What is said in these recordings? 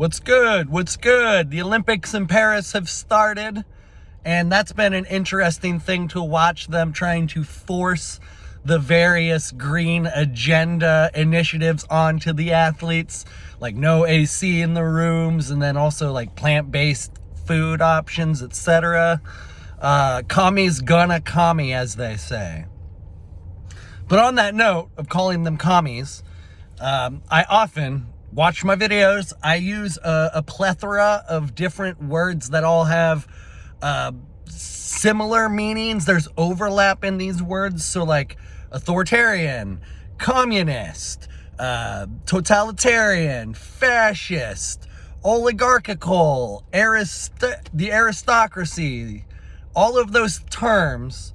What's good? What's good? The Olympics in Paris have started, and that's been an interesting thing to watch, them trying to force the various green agenda initiatives onto the athletes, like no AC in the rooms, and then also like plant-based food options, etc. Commies gonna commie, as they say. But on that note of calling them commies, I often watch my videos. I use a plethora of different words that all have similar meanings. There's overlap in these words. So like authoritarian, communist, totalitarian, fascist, oligarchical, the aristocracy, all of those terms,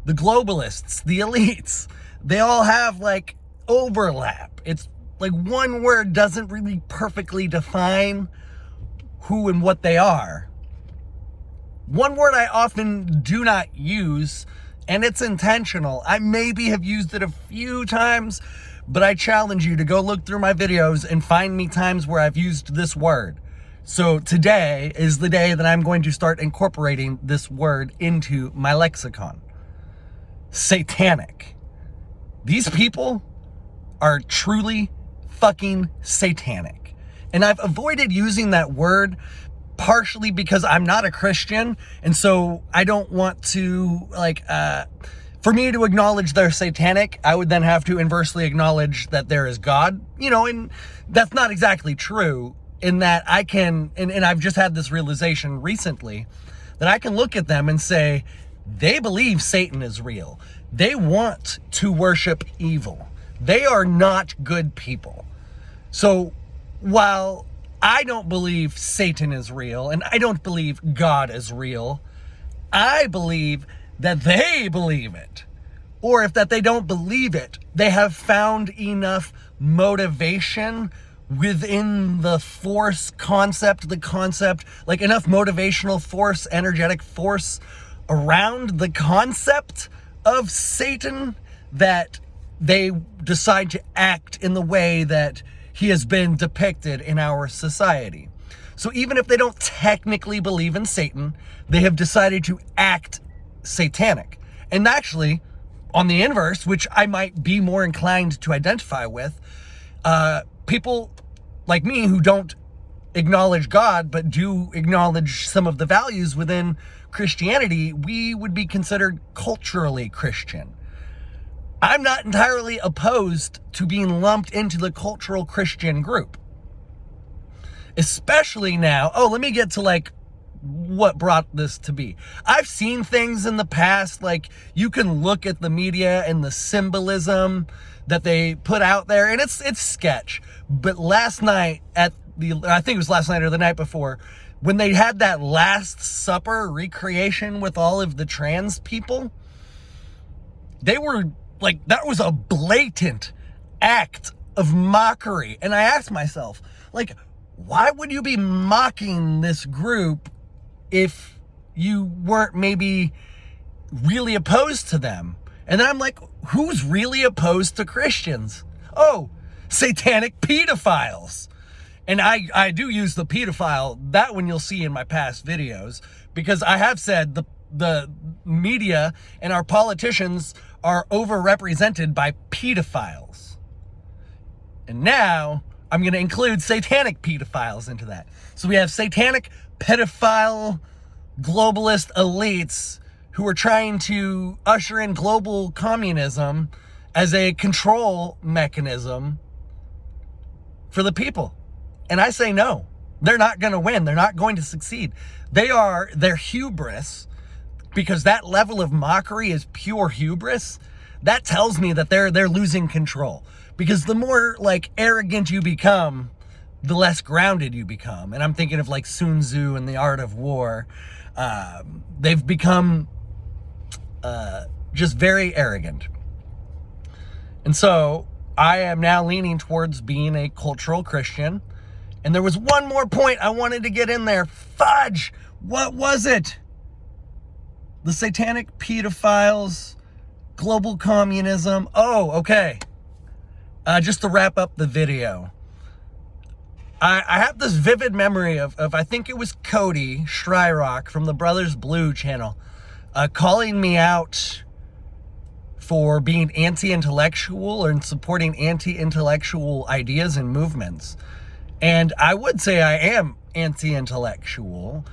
the globalists, the elites, they all have like overlap. It's like one word doesn't really perfectly define who and what they are. One word I often do not use, and it's intentional. I maybe have used it a few times, but I challenge you to go look through my videos and find me times where I've used this word. So today is the day that I'm going to start incorporating this word into my lexicon. Satanic. These people are truly fucking satanic. And I've avoided using that word partially because I'm not a Christian, and so I don't want to, for me to acknowledge they're satanic, I would then have to inversely acknowledge that there is God, and that's not exactly true, in that I can, and I've just had this realization recently, that I can look at them and say, they believe Satan is real. They want to worship evil. They are not good people. So while I don't believe Satan is real, and I don't believe God is real, I believe that they believe it. Or if that they don't believe it, they have found enough motivation within the force concept, like enough motivational force, energetic force around the concept of Satan that they decide to act in the way that he has been depicted in our society. So even if they don't technically believe in Satan, they have decided to act satanic. And actually, on the inverse, which I might be more inclined to identify with, people like me who don't acknowledge God, but do acknowledge some of the values within Christianity, we would be considered culturally Christian. I'm not entirely opposed to being lumped into the cultural Christian group. Especially now, let me get to what brought this to be. I've seen things in the past, you can look at the media and the symbolism that they put out there, and it's sketch. But last night I think it was last night or the night before, when they had that Last Supper recreation with all of the trans people, they were that was a blatant act of mockery. And I asked myself, why would you be mocking this group if you weren't maybe really opposed to them? And then I'm like, who's really opposed to Christians? Oh, satanic pedophiles. And I do use the pedophile, that one you'll see in my past videos, because I have said the media and our politicians are overrepresented by pedophiles. And now I'm going to include satanic pedophiles into that. So we have satanic pedophile globalist elites who are trying to usher in global communism as a control mechanism for the people. And I say no. They're not going to win. They're not going to succeed. Their hubris, because that level of mockery is pure hubris, that tells me that they're losing control. Because the more arrogant you become, the less grounded you become. And I'm thinking of Sun Tzu and the Art of War. They've become just very arrogant. And so I am now leaning towards being a cultural Christian. And there was one more point I wanted to get in there. Fudge! What was it? The satanic pedophiles, global communism. Oh, okay. Just to wrap up the video. I have this vivid memory of I think it was Cody Shryock from the Brothers Blue channel calling me out for being anti-intellectual or supporting anti-intellectual ideas and movements. And I would say I am anti-intellectual.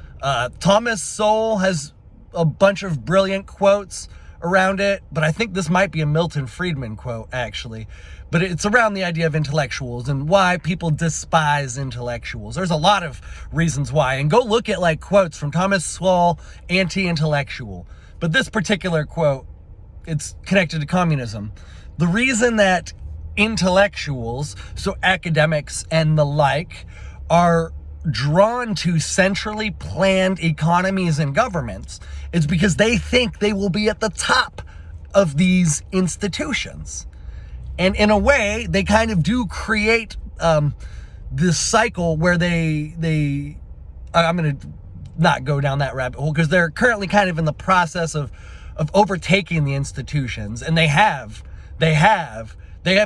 Thomas Sowell has a bunch of brilliant quotes around it, but I think this might be a Milton Friedman quote, actually. But it's around the idea of intellectuals and why people despise intellectuals. There's a lot of reasons why. And go look at like quotes from Thomas Sowell, anti-intellectual. But this particular quote, it's connected to communism. The reason that intellectuals, so academics and the like, are drawn to centrally planned economies and governments is because they think they will be at the top of these institutions. And in a way, they kind of do create this cycle where I'm going to not go down that rabbit hole because they're currently kind of in the process of overtaking the institutions. And they have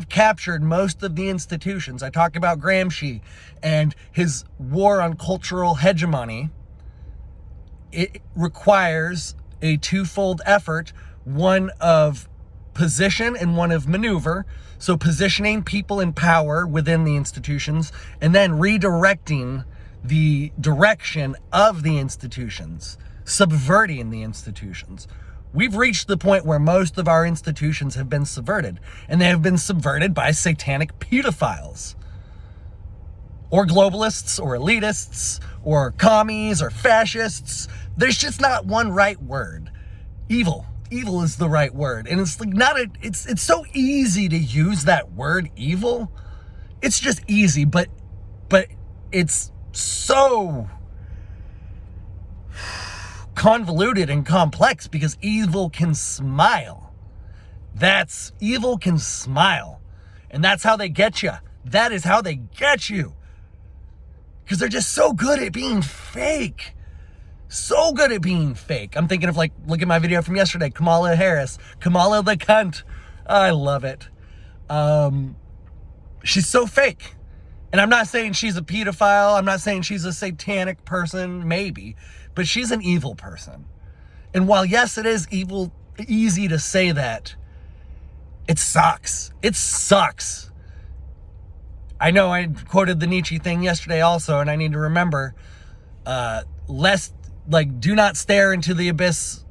captured most of the institutions. I talked about Gramsci and his war on cultural hegemony. It requires a twofold effort, one of position and one of maneuver. So positioning people in power within the institutions and then redirecting the direction of the institutions, subverting the institutions. We've reached the point where most of our institutions have been subverted, and they have been subverted by satanic pedophiles or globalists or elitists or commies or fascists. There's just not one right word. Evil is the right word. And it's like it's so easy to use that word evil. It's just easy, but it's so convoluted and complex because evil can smile. Evil can smile. And that's how they get you. That is how they get you. Because they're just so good at being fake. So good at being fake. I'm thinking of look at my video from yesterday, Kamala Harris. Kamala the cunt. I love it. She's so fake. And I'm not saying she's a pedophile. I'm not saying she's a satanic person, maybe. But she's an evil person. And while, yes, it is easy to say that, it sucks. It sucks. I know I quoted the Nietzsche thing yesterday also, and I need to remember, do not stare into the abyss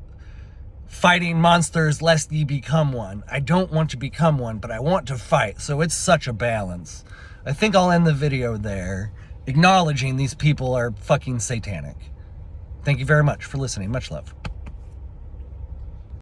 fighting monsters lest ye become one. I don't want to become one, but I want to fight. So it's such a balance. I think I'll end the video there, acknowledging these people are fucking satanic. Thank you very much for listening. Much love.